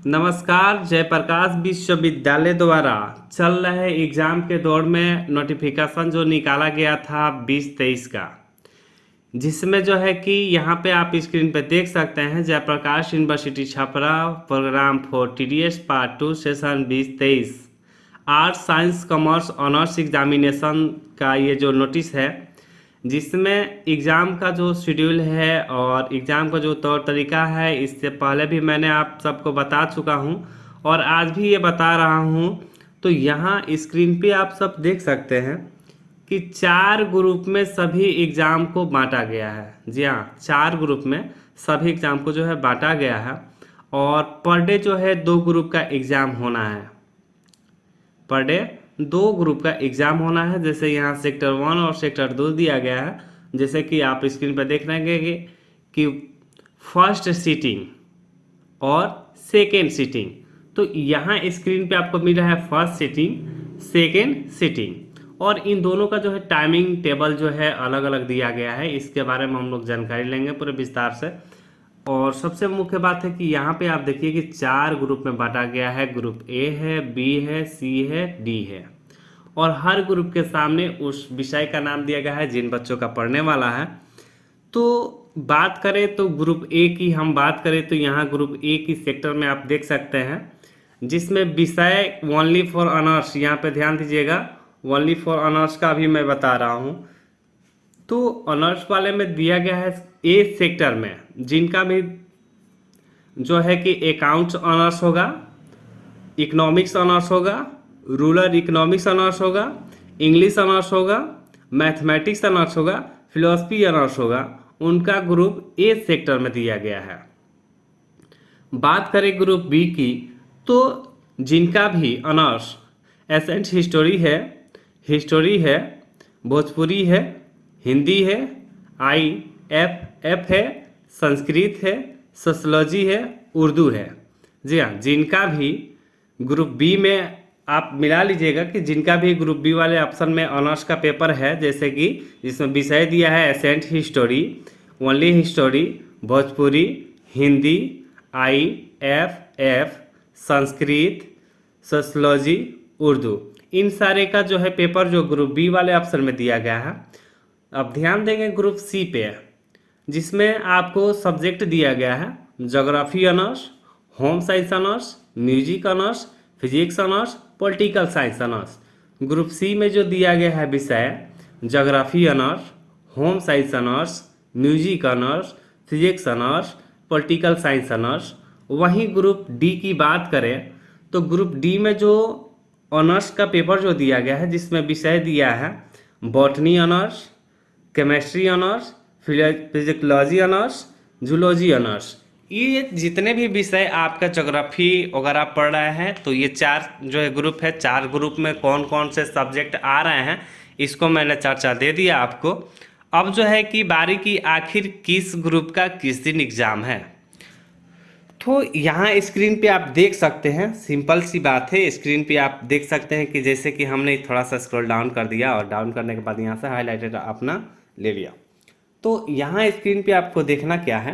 नमस्कार। जयप्रकाश विश्वविद्यालय द्वारा चल रहे एग्ज़ाम के दौर में नोटिफिकेशन जो निकाला गया था 2023 का, जिसमें जो है कि यहाँ पे आप स्क्रीन पे देख सकते हैं Jayprakash university Chhapra programme for TDS part 2 session 2023 arts science commerce honours examination का ये जो नोटिस है, जिसमें एग्ज़ाम का जो शेड्यूल है और एग्ज़ाम का जो तौर तरीका है, इससे पहले भी मैंने आप सबको बता चुका हूँ और आज भी ये बता रहा हूँ। तो यहाँ स्क्रीन पे आप सब देख सकते हैं कि 4 ग्रुप में सभी एग्ज़ाम को बांटा गया है। जी हाँ, 4 ग्रुप में सभी एग्ज़ाम को जो है बांटा गया है और पर डे जो है 2 ग्रुप का एग्ज़ाम होना है। पर डे 2 ग्रुप का एग्ज़ाम होना है। जैसे यहाँ सेक्टर 1 और सेक्टर 2 दिया गया है, जैसे कि आप स्क्रीन पर देख रहे हैं कि फर्स्ट सीटिंग और सेकेंड सीटिंग। तो यहाँ स्क्रीन पे आपको मिल रहा है फर्स्ट सीटिंग, सेकेंड सीटिंग, और इन दोनों का जो है टाइमिंग टेबल जो है अलग अलग दिया गया है। इसके बारे में हम लोग जानकारी लेंगे पूरे विस्तार से। और सबसे मुख्य बात है कि यहाँ पे आप देखिए कि 4 ग्रुप में बांटा गया है। ग्रुप ए है, बी है, सी है, डी है, और हर ग्रुप के सामने उस विषय का नाम दिया गया है जिन बच्चों का पढ़ने वाला है। तो बात करें तो ग्रुप ए की हम बात करें तो यहाँ ग्रुप ए की सेक्टर में आप देख सकते हैं, जिसमें विषय ओनली फॉर ऑनर्स, यहाँ पे ध्यान दीजिएगा, ओनली फॉर ऑनर्स का भी मैं बता रहा हूँ। तो ऑनर्स वाले में दिया गया है ए सेक्टर में, जिनका भी जो है कि अकाउंट्स ऑनर्स होगा, इकोनॉमिक्स ऑनर्स होगा, रूरल इकोनॉमिक्स ऑनर्स होगा, इंग्लिश ऑनर्स होगा, मैथमेटिक्स ऑनर्स होगा, फिलोसफी ऑनर्स होगा, उनका ग्रुप ए सेक्टर में दिया गया है। बात करें ग्रुप बी की, तो जिनका भी ऑनर्स एसेंट हिस्टोरी है, भोजपुरी है, हिंदी है, IFF है, संस्कृत है, सोशलॉजी है, उर्दू है। जी हाँ, जिनका भी ग्रुप बी में आप मिला लीजिएगा कि जिनका भी ग्रुप बी वाले ऑप्शन में ऑनर्स का पेपर है, जैसे कि जिसमें विषय दिया है ancient history, only history, Bhojpuri, Hindi, IFF, Sanskrit, sociology, Urdu, इन सारे का जो है पेपर जो ग्रुप बी वाले ऑप्शन में दिया गया है। अब ध्यान देंगे ग्रुप सी पे, जिसमें आपको सब्जेक्ट दिया गया है geography honours, home science honours, music honours, physics honours, political science honours. Group C में जो दिया गया है विषय geography honours, home science honours, music honours, physics honours, political science honours. वहीं ग्रुप डी की बात करें तो ग्रुप डी में जो ऑनर्स का पेपर जो दिया गया है, जिसमें विषय दिया है botany honours, chemistry honours, physiology honours, zoology honours. ये जितने भी विषय आपका ज्योग्राफी वगैरह पढ़ रहे हैं, तो ये 4 जो है ग्रुप है, 4 ग्रुप में कौन कौन से सब्जेक्ट आ रहे हैं, इसको मैंने चर्चा दे दिया आपको। अब जो है कि बारी की आखिर किस ग्रुप का किस दिन एग्ज़ाम है। तो यहाँ स्क्रीन पे आप देख सकते हैं, सिंपल सी बात है, स्क्रीन पे आप देख सकते हैं कि जैसे कि हमने थोड़ा सा स्क्रॉल डाउन कर दिया और डाउन करने के बाद यहाँ से हाईलाइटेड अपना ले लिया। तो यहाँ स्क्रीन पे आपको देखना क्या है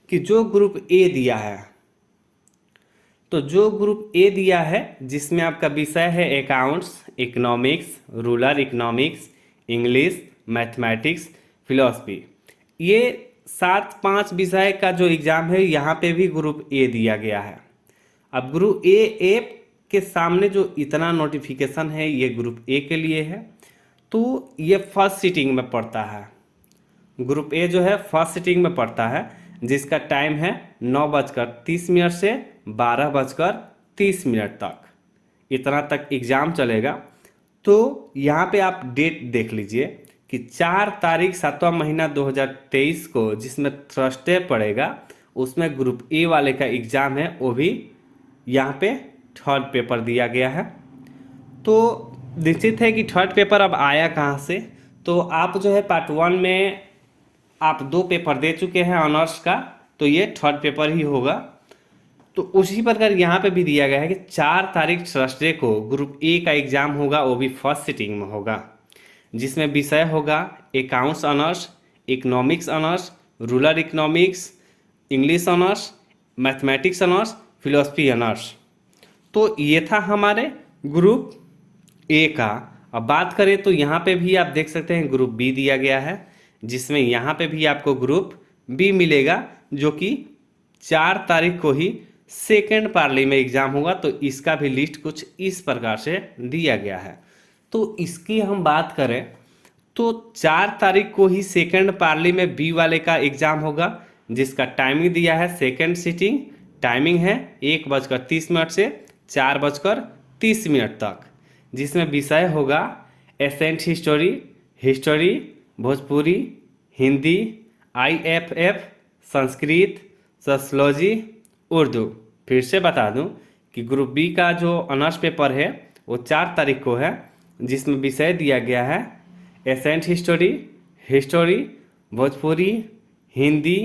कि जो ग्रुप ए दिया है, तो जो ग्रुप ए दिया है जिसमें आपका विषय है accounts, economics, rural economics, English, mathematics, philosophy, ये 7-5 विषय का जो एग्ज़ाम है, यहाँ पे भी ग्रुप ए दिया गया है। अब ग्रुप ए के सामने जो इतना नोटिफिकेशन है, ये ग्रुप ए के लिए है। तो ये फर्स्ट सीटिंग में पड़ता है। ग्रुप ए जो है फर्स्ट सीटिंग में पड़ता है, जिसका टाइम है 9:30 से 12:30 तक, इतना तक एग्ज़ाम चलेगा। तो यहाँ पे आप डेट देख लीजिए कि 4 तारीख 7वां महीना 2023 को, जिसमें थर्सडे पड़ेगा, उसमें ग्रुप ए वाले का एग्ज़ाम है। वो भी यहाँ पे थर्ड पेपर दिया गया है। तो निश्चित है कि थर्ड पेपर अब आया कहाँ से। तो आप जो है पार्ट 1 में आप 2 पेपर दे चुके हैं ऑनर्स का, तो ये थर्ड पेपर ही होगा। तो उसी प्रकार यहाँ पे भी दिया गया है कि 4 तारीख थर्सडे को ग्रुप ए का एग्ज़ाम होगा, वो भी फर्स्ट सिटिंग में होगा, जिसमें विषय होगा accounts honours, economics honours, rural economics, English honours, mathematics honours, philosophy honours. तो ये था हमारे ग्रुप ए का। अब बात करें तो यहाँ पे भी आप देख सकते हैं ग्रुप बी दिया गया है, जिसमें यहाँ पे भी आपको ग्रुप बी मिलेगा, जो कि 4 तारीख को ही सेकेंड पार्ली में एग्जाम होगा। तो इसका भी लिस्ट कुछ इस प्रकार से दिया गया है। तो इसकी हम बात करें तो 4 तारीख को ही सेकेंड पार्ली में बी वाले का एग्जाम होगा, जिसका टाइमिंग दिया है। सेकेंड सीटिंग टाइमिंग है 1:30 से 4:30 तक, जिसमें विषय होगा ancient history, history, Bhojpuri, Hindi, IFF, Sanskrit, sociology, Urdu. फिर से बता दूं कि ग्रुप बी का जो ऑनर्स पेपर है वो 4 तारीख को है, जिसमें विषय दिया गया है ancient history, history, Bhojpuri, Hindi,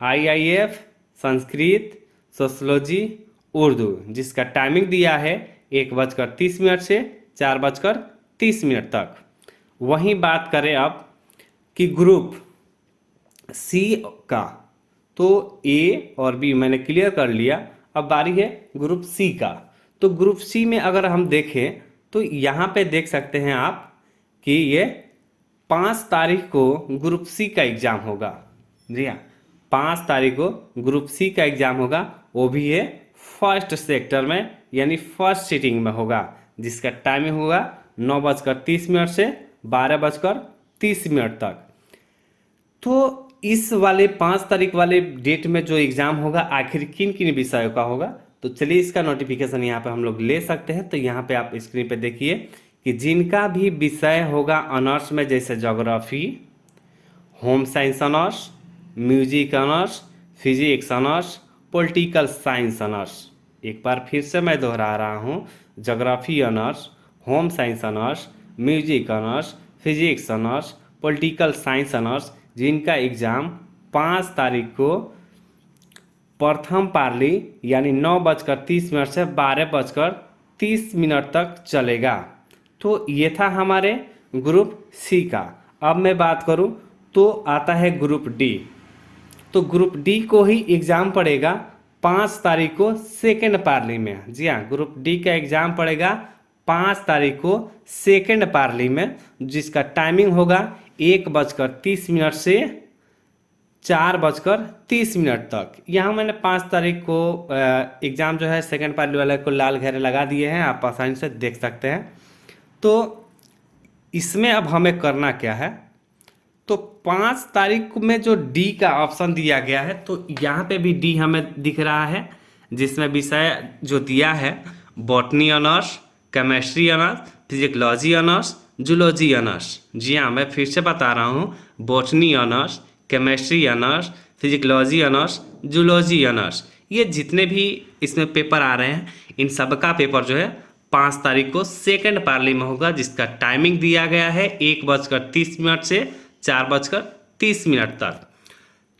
IIF, Sanskrit, sociology, Urdu, जिसका टाइमिंग दिया है 1:30 से 4:30 तक। वहीं बात करें अब कि ग्रुप सी का, तो ए और बी मैंने क्लियर कर लिया। अब बारी है ग्रुप सी का। तो ग्रुप सी में अगर हम देखें तो यहाँ पे देख सकते हैं आप कि ये 5 तारीख को ग्रुप सी का एग्ज़ाम होगा। जी हाँ, 5 तारीख को ग्रुप सी का एग्ज़ाम होगा, वो भी है फर्स्ट सेक्टर में, यानी फर्स्ट सीटिंग में होगा, जिसका टाइमिंग होगा 9:30 से 12:30 तक। तो इस वाले 5 तारीख वाले डेट में जो एग्ज़ाम होगा आखिर किन किन विषयों का होगा, तो चलिए इसका नोटिफिकेशन यहाँ पे हम लोग ले सकते हैं। तो यहाँ पे आप स्क्रीन पे देखिए कि जिनका भी विषय होगा ऑनर्स में, जैसे geography, home science honours, music honours, physics honours, political science honours. एक बार फिर से मैं दोहरा रहा हूँ, geography honours, home science honours, music honours, physics honours, political science honours, जिनका एग्ज़ाम 5 तारीख को प्रथम पार्ली यानी 9:30 से 12:30 तक चलेगा। तो ये था हमारे ग्रुप सी का। अब मैं बात करूं तो आता है ग्रुप डी। तो ग्रुप डी को ही एग्ज़ाम पड़ेगा 5 तारीख को सेकेंड पार्ली में। जी हाँ, ग्रुप डी का एग्ज़ाम पड़ेगा 5 तारीख को सेकेंड पार्ली में, जिसका टाइमिंग होगा 1:30 से 4:30 तक। यहाँ मैंने 5 तारीख को एग्ज़ाम जो है सेकेंड पार्ली वाले को लाल घेरे लगा दिए हैं, आप आसानी से देख सकते हैं। तो इसमें अब हमें करना क्या है, तो 5 तारीख में जो डी का ऑप्शन दिया गया है, तो यहाँ पे भी डी हमें दिख रहा है, जिसमें विषय जो दिया है botany honours, chemistry honours, physiology honours, zoology honours. जी हाँ, मैं फिर से बता रहा हूँ, botany honours, chemistry honours, physiology honours, zoology honours, ये जितने भी इसमें पेपर आ रहे हैं, इन सब का पेपर जो है 5 तारीख को सेकेंड पार्ली में होगा, जिसका टाइमिंग दिया गया है 1:30 से 4:30 तक।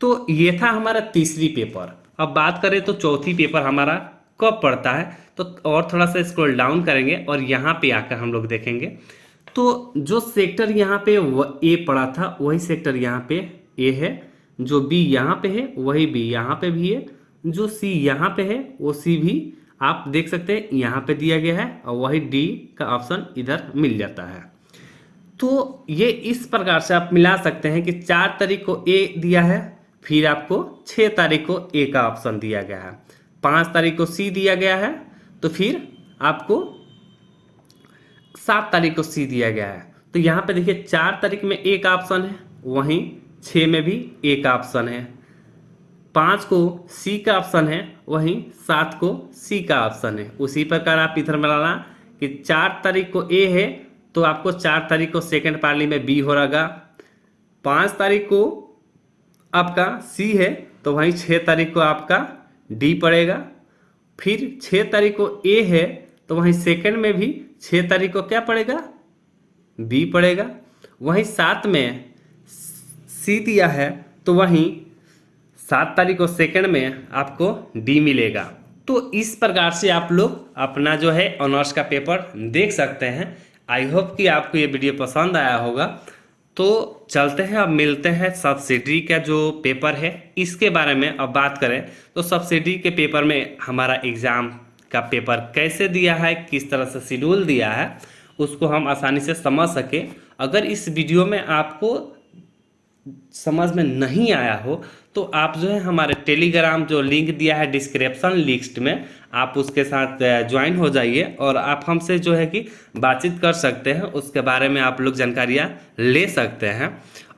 तो ये था हमारा तीसरी पेपर। अब बात करें तो चौथी पेपर हमारा कब पड़ता है, तो और थोड़ा सा स्क्रॉल डाउन करेंगे और यहाँ पे आकर हम लोग देखेंगे। तो जो सेक्टर यहाँ पे ए पड़ा था, वही सेक्टर यहाँ पे ए है, जो बी यहाँ पे है वही बी यहाँ पे भी है, जो सी यहाँ पे है वो सी भी आप देख सकते हैं यहाँ पे दिया गया है, और वही डी का ऑप्शन इधर मिल जाता है। तो ये इस प्रकार से आप मिला सकते हैं कि 4 तारीख को ए दिया है, फिर आपको 6 तारीख को ए का ऑप्शन दिया गया है, 5 तारीख को सी दिया गया है, तो फिर आपको 7 तारीख को सी दिया गया है। तो यहाँ पे देखिए 4 तारीख में एक ऑप्शन है, वहीं 6 में भी एक ऑप्शन है, 5 को सी का ऑप्शन है, वहीं 7 को सी का ऑप्शन है। उसी प्रकार आप इधर मिलाना कि 4 तारीख को ए है, तो आपको 4 तारीख को सेकेंड पार्ली में बी हो रहेगा, 5 तारीख को आपका सी है, तो वहीं 6 तारीख को आपका डी पड़ेगा, फिर 6 तारीख को ए है, तो वहीं सेकेंड में भी 6 तारीख को क्या पड़ेगा, बी पड़ेगा, वहीं 7 में सी दिया है, तो वहीं 7 तारीख को सेकेंड में आपको डी मिलेगा। तो इस प्रकार से आप लोग अपना जो है ऑनर्स का पेपर देख सकते हैं। आई होप कि आपको ये वीडियो पसंद आया होगा। तो चलते हैं, अब मिलते हैं सब्सिडी का जो पेपर है इसके बारे में। अब बात करें तो सब्सिडी के पेपर में हमारा एग्ज़ाम का पेपर कैसे दिया है, किस तरह से शेड्यूल दिया है, उसको हम आसानी से समझ सके। अगर इस वीडियो में आपको समझ में नहीं आया हो तो आप जो है हमारे टेलीग्राम जो लिंक दिया है डिस्क्रिप्शन लिस्ट में, आप उसके साथ ज्वाइन हो जाइए और आप हमसे जो है कि बातचीत कर सकते हैं, उसके बारे में आप लोग जानकारियाँ ले सकते हैं।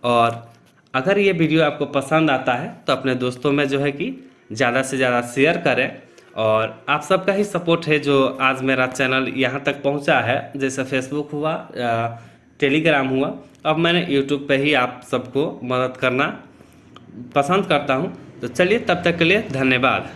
और अगर ये वीडियो आपको पसंद आता है तो अपने दोस्तों में जो है कि ज़्यादा से ज़्यादा शेयर करें। और आप सबका ही सपोर्ट है जो आज मेरा चैनल यहाँ तक पहुँचा है। जैसे फेसबुक हुआ, टेलीग्राम हुआ, अब मैंने यूट्यूब पे ही आप सबको मदद करना पसंद करता हूँ। तो चलिए, तब तक के लिए धन्यवाद।